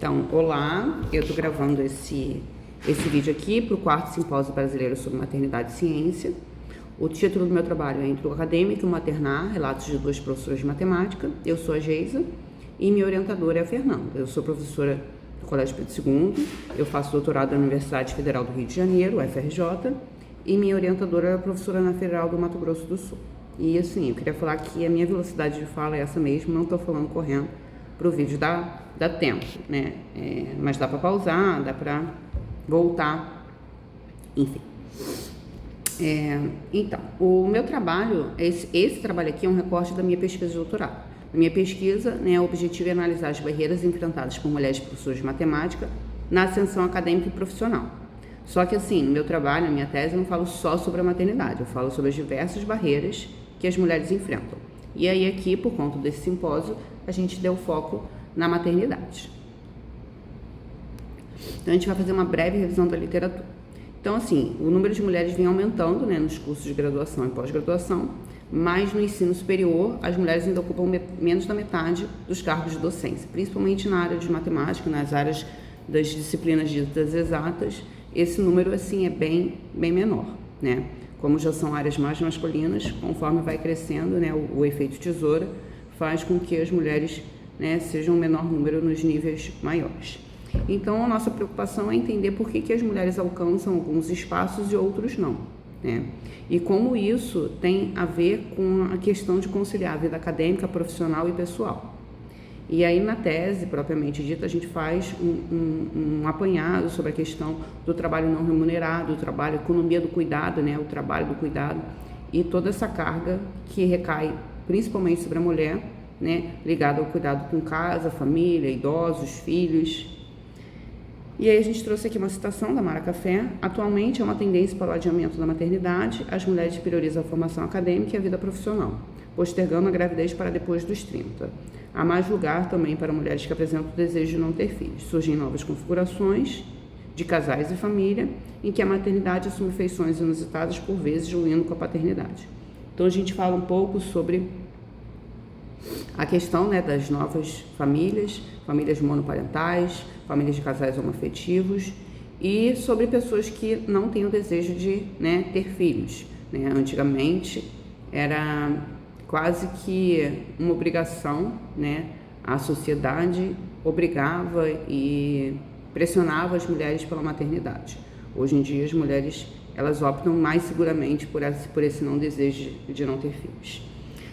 Então, olá, eu estou gravando esse vídeo aqui para o 4º Simpósio Brasileiro sobre Maternidade e Ciência. O título do meu trabalho é Entre o Acadêmico e o Maternar, Relatos de duas professoras de matemática. Eu sou a Geisa e minha orientadora é a Fernanda. Eu sou professora do Colégio Pedro II, eu faço doutorado na Universidade Federal do Rio de Janeiro, UFRJ, e minha orientadora é a professora na Federal do Mato Grosso do Sul. E assim, eu queria falar que a minha velocidade de fala é essa mesmo, não estou falando correndo para o vídeo dá tempo, né? Mas dá para pausar, dá para voltar, enfim. Então, o meu trabalho, esse trabalho aqui é um recorte da minha pesquisa de doutorado. Na minha pesquisa, né, o objetivo é analisar as barreiras enfrentadas por mulheres professoras de matemática na ascensão acadêmica e profissional. Só que assim, no meu trabalho, na minha tese, eu não falo só sobre a maternidade, eu falo sobre as diversas barreiras que as mulheres enfrentam. E aí aqui, por conta desse simpósio, a gente deu foco na maternidade. Então a gente vai fazer uma breve revisão da literatura. Então assim, o número de mulheres vem aumentando, né, nos cursos de graduação e pós-graduação, mas no ensino superior as mulheres ainda ocupam menos da metade dos cargos de docência, principalmente na área de matemática, nas áreas das disciplinas ditas exatas, esse número assim é bem menor, né? Como já são áreas mais masculinas, conforme vai crescendo, né, o efeito tesoura faz com que as mulheres, né, sejam um menor número nos níveis maiores. Então, a nossa preocupação é entender por que as mulheres alcançam alguns espaços e outros não, né? E como isso tem a ver com a questão de conciliar a vida acadêmica, profissional e pessoal. E aí, na tese, propriamente dita, a gente faz um apanhado sobre a questão do trabalho não remunerado, do trabalho, economia do cuidado, né, o trabalho do cuidado, e toda essa carga que recai principalmente sobre a mulher, né, ligada ao cuidado com casa, família, idosos, filhos. E aí a gente trouxe aqui uma citação da Mara Café. Atualmente, há uma tendência para o adiamento da maternidade, as mulheres priorizam a formação acadêmica e a vida profissional, postergando a gravidez para depois dos 30. Há mais lugar também para mulheres que apresentam o desejo de não ter filhos. Surgem novas configurações de casais e família, em que a maternidade assume feições inusitadas, por vezes diluindo com a paternidade. Então a gente fala um pouco sobre a questão, né, das novas famílias, famílias monoparentais, famílias de casais homoafetivos e sobre pessoas que não têm o desejo de, né, ter filhos, né? Antigamente era quase que uma obrigação, né? A sociedade obrigava e pressionava as mulheres pela maternidade. Hoje em dia as mulheres elas optam mais seguramente por esse não desejo de não ter filhos.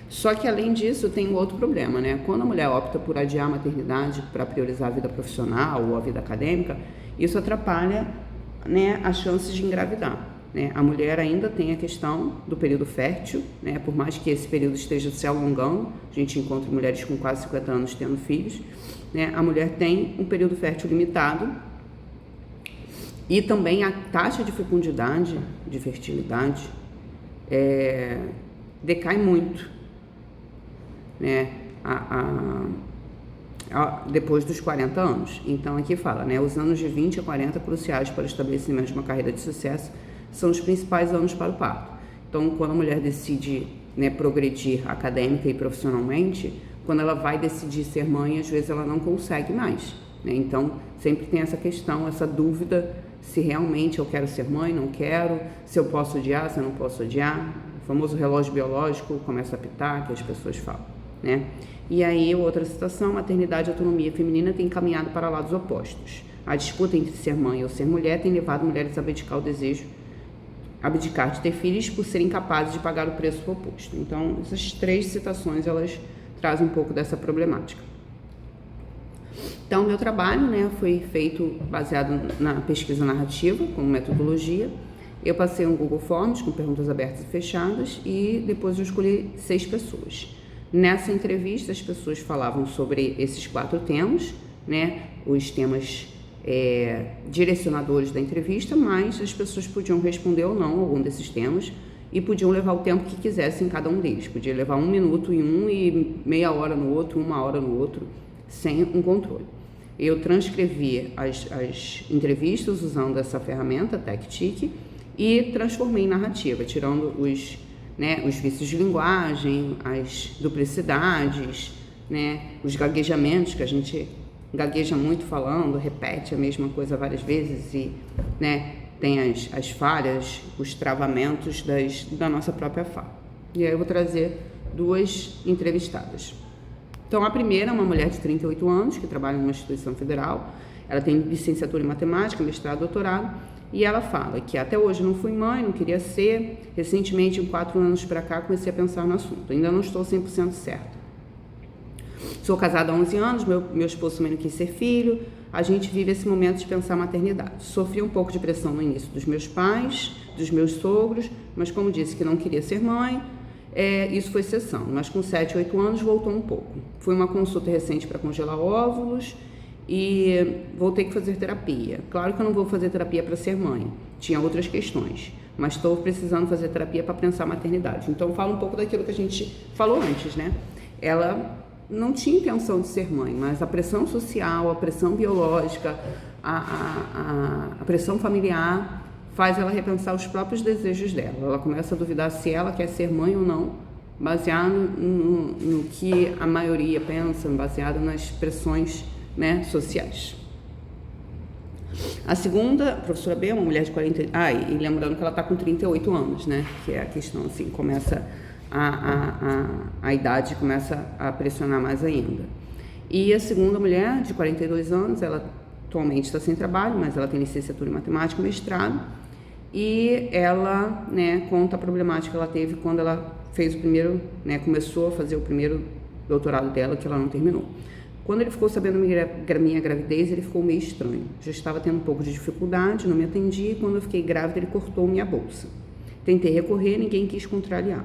Só que além disso tem um outro problema, né? Quando a mulher opta por adiar a maternidade para priorizar a vida profissional ou a vida acadêmica, isso atrapalha, né, as chances de engravidar. Né? A mulher ainda tem a questão do período fértil, né? Por mais que esse período esteja se alongando, a gente encontra mulheres com quase 50 anos tendo filhos, né? A mulher tem um período fértil limitado e também a taxa de fecundidade, de fertilidade, decai muito, né? Depois dos 40 anos. Então aqui fala, né? Os anos de 20 a 40 cruciais para o estabelecimento de uma carreira de sucesso são os principais anos para o parto. Então, quando a mulher decide, né, progredir acadêmica e profissionalmente, quando ela vai decidir ser mãe, às vezes ela não consegue mais, né? Então, sempre tem essa questão, essa dúvida, se realmente eu quero ser mãe, não quero, se eu posso odiar, se eu não posso odiar. O famoso relógio biológico começa a apitar, que as pessoas falam, né? E aí, outra citação, maternidade e autonomia feminina tem caminhado para lados opostos. A disputa entre ser mãe ou ser mulher tem levado mulheres a abdicar de ter filhos por serem capazes de pagar o preço proposto. Então, essas três citações, elas trazem um pouco dessa problemática. Então, meu trabalho, né, foi feito baseado na pesquisa narrativa, como metodologia. Eu passei um Google Forms com perguntas abertas e fechadas e depois eu escolhi 6 pessoas. Nessa entrevista, as pessoas falavam sobre esses 4 temas, né, os temas direcionadores da entrevista, mas as pessoas podiam responder ou não algum desses temas e podiam levar o tempo que quisessem em cada um deles. Podia levar 1 minuto em um e meia hora no outro, 1 hora no outro, sem um controle. Eu transcrevi as entrevistas usando essa ferramenta, TechTick, e transformei em narrativa, tirando os vícios de linguagem, as duplicidades, né, os gaguejamentos que a gente gagueja muito falando, repete a mesma coisa várias vezes e, né, tem as falhas, os travamentos da nossa própria fala. E aí eu vou trazer duas entrevistadas. Então, a primeira é uma mulher de 38 anos, que trabalha numa instituição federal. Ela tem licenciatura em matemática, mestrado, doutorado, e ela fala que até hoje não fui mãe, não queria ser. Recentemente, em 4 anos para cá, comecei a pensar no assunto. Ainda não estou 100% certa. Sou casada há 11 anos, meu esposo também não quis ser filho. A gente vive esse momento de pensar maternidade. Sofri um pouco de pressão no início dos meus pais, dos meus sogros, mas como disse que não queria ser mãe, isso foi cessando. Mas com 7, 8 anos voltou um pouco. Fui uma consulta recente para congelar óvulos e vou ter que fazer terapia. Claro que eu não vou fazer terapia para ser mãe, tinha outras questões, mas estou precisando fazer terapia para pensar maternidade. Então fala um pouco daquilo que a gente falou antes, né? Ela não tinha intenção de ser mãe, mas a pressão social, a pressão biológica, a pressão familiar faz ela repensar os próprios desejos dela. Ela começa a duvidar se ela quer ser mãe ou não, baseado no que a maioria pensa, baseado nas pressões, né, sociais. A segunda, a professora B, é uma mulher de 40... e lembrando que ela está com 38 anos, né, que é a questão, assim, começa... A idade começa a pressionar mais ainda. E a segunda mulher, de 42 anos, ela atualmente está sem trabalho, mas ela tem licenciatura em matemática, mestrado, e ela, né, conta a problemática que ela teve quando ela fez o primeiro, né, começou a fazer o primeiro doutorado dela, que ela não terminou. Quando ele ficou sabendo da minha gravidez, ele ficou meio estranho. Já estava tendo um pouco de dificuldade, não me atendia, e quando eu fiquei grávida, ele cortou minha bolsa. Tentei recorrer, ninguém quis contrariar.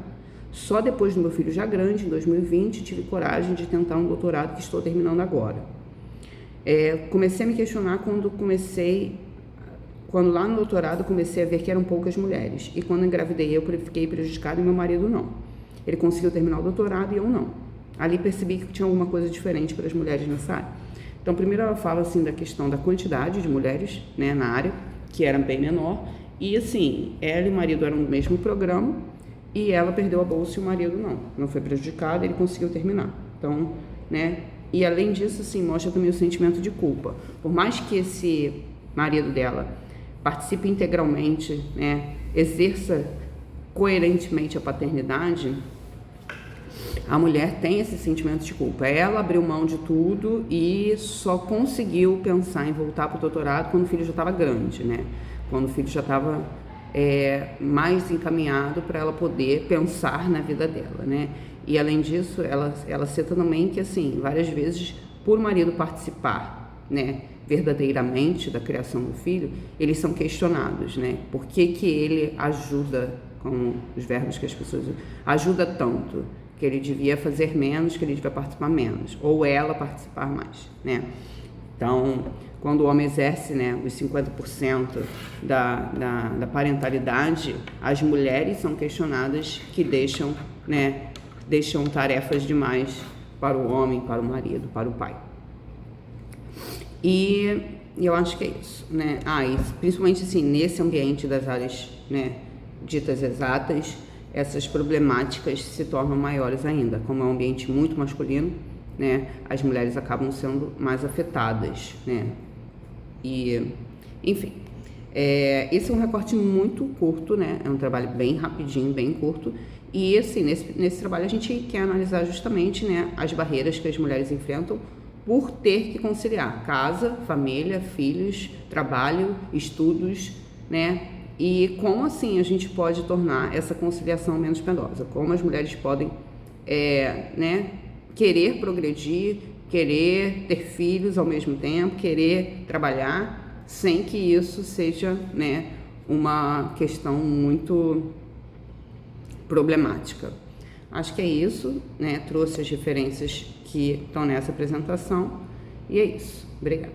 Só depois do meu filho já grande, em 2020, tive coragem de tentar um doutorado que estou terminando agora. Comecei a me questionar quando lá no doutorado comecei a ver que eram poucas mulheres. E quando engravidei eu fiquei prejudicada e meu marido não. Ele conseguiu terminar o doutorado e eu não. Ali percebi que tinha alguma coisa diferente para as mulheres nessa área. Então, primeiro ela fala assim da questão da quantidade de mulheres, né, na área, que era bem menor. E assim, ela e o marido eram do mesmo programa, e ela perdeu a bolsa e o marido não foi prejudicado, ele conseguiu terminar. Então, né, e além disso, assim, mostra também o sentimento de culpa. Por mais que esse marido dela participe integralmente, né, exerça coerentemente a paternidade, a mulher tem esse sentimento de culpa. Ela abriu mão de tudo e só conseguiu pensar em voltar para o doutorado quando o filho já estava grande, né, quando o filho já estava mais encaminhado para ela poder pensar na vida dela, né? E além disso, ela cita também que, assim, várias vezes, por o marido participar, né, verdadeiramente da criação do filho, eles são questionados, né? Por que ele ajuda, com os verbos que as pessoas usam, ajuda tanto, que ele devia fazer menos, que ele devia participar menos, ou ela participar mais, né? Então, quando o homem exerce, né, os 50% da parentalidade, as mulheres são questionadas que deixam tarefas demais para o homem, para o marido, para o pai. E eu acho que é isso, né? E principalmente assim, nesse ambiente das áreas, né, ditas exatas, essas problemáticas se tornam maiores ainda. Como é um ambiente muito masculino, né, as mulheres acabam sendo mais afetadas, né? E, enfim, esse é um recorte muito curto, né? É um trabalho bem rapidinho, bem curto. E, assim, nesse trabalho a gente quer analisar justamente, né, as barreiras que as mulheres enfrentam por ter que conciliar casa, família, filhos, trabalho, estudos, né? E como, assim, a gente pode tornar essa conciliação menos penosa. Como as mulheres podem, né, querer progredir, querer ter filhos ao mesmo tempo, querer trabalhar, sem que isso seja, né, uma questão muito problemática. Acho que é isso, né? Trouxe as referências que estão nessa apresentação e é isso. Obrigada.